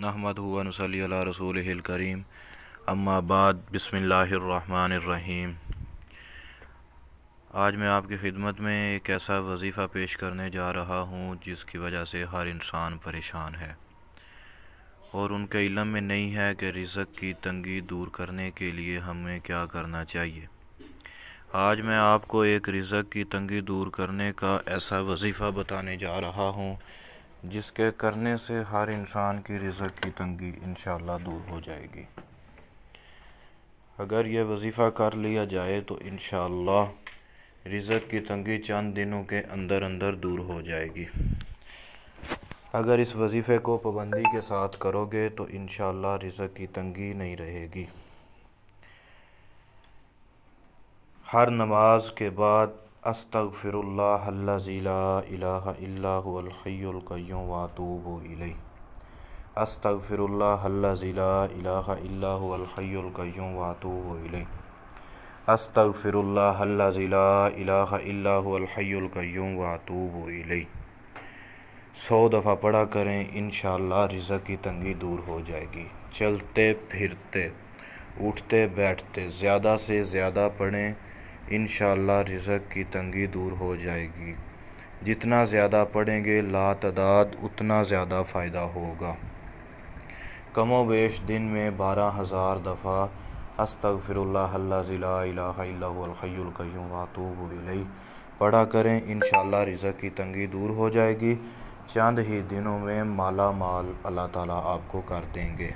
نحمدہ و نصلی علی رسولہ الکریم اما بعد بسم اللہ الرحمن الرحیم۔ آج میں آپ کی خدمت میں ایک ایسا وظیفہ پیش کرنے جا رہا ہوں جس کی وجہ سے ہر انسان پریشان ہے اور ان کے علم میں نہیں ہے کہ رزق کی تنگی دور کرنے کے لیے ہمیں کیا کرنا چاہیے۔ آج میں آپ کو ایک رزق کی تنگی دور کرنے کا ایسا وظیفہ بتانے جا رہا ہوں جس کے کرنے سے ہر انسان کی رزق کی تنگی انشاءاللہ دور ہو جائے گی۔ اگر یہ وظیفہ کر لیا جائے تو انشاءاللہ رزق کی تنگی چند دنوں کے اندر اندر دور ہو جائے گی۔ اگر اس وظیفے کو پابندی کے ساتھ کرو گے تو انشاءاللہ رزق کی تنگی نہیں رہے گی۔ ہر نماز کے بعد استغفر اللہ الذی لا الہ الا هو الحی القیوم واتوب الیہ، استغفر اللہ الذی لا الہ الا هو الحی القیوم واتوب الیہ، استغفر اللہ الذی لا الہ الا هو الحی القیوم واتوب الیہ۔ 100 دفعہ پڑھا کریں، انشاءاللہ رزق کی تنگی دور ہو جائے گی۔ چلتے پھرتے اٹھتے بیٹھتے زیادہ سے زیادہ پڑھیں، انشاءاللہ رزق کی تنگی دور ہو جائے گی۔ جتنا زیادہ پڑھیں گے لاتعداد اتنا زیادہ فائدہ ہوگا۔ کم و بیش دن میں 12,000 دفعہ استغفر اللہ الذی لا الہ الا هو الحی القیوم واتوب الیہ پڑھا کریں، انشاءاللہ رزق کی تنگی دور ہو جائے گی۔ چند ہی دنوں میں مالا مال اللہ تعالیٰ آپ کو کر دیں گے۔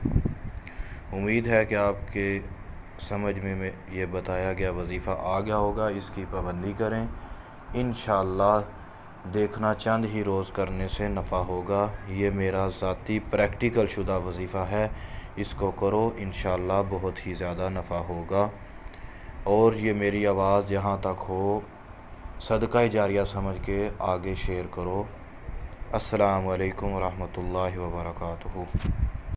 امید ہے کہ آپ کے سمجھ میں یہ بتایا گیا وظیفہ آ گیا ہوگا، اس کی پابندی کریں، انشاءاللہ دیکھنا چند ہی روز کرنے سے نفع ہوگا۔ یہ میرا ذاتی پریکٹیکل شدہ وظیفہ ہے، اس کو کرو، انشاءاللہ بہت ہی زیادہ نفع ہوگا۔ اور یہ میری آواز جہاں تک ہو صدقہ جاریہ سمجھ کے آگے شیئر کرو۔ السلام علیکم ورحمۃ اللہ وبرکاتہ۔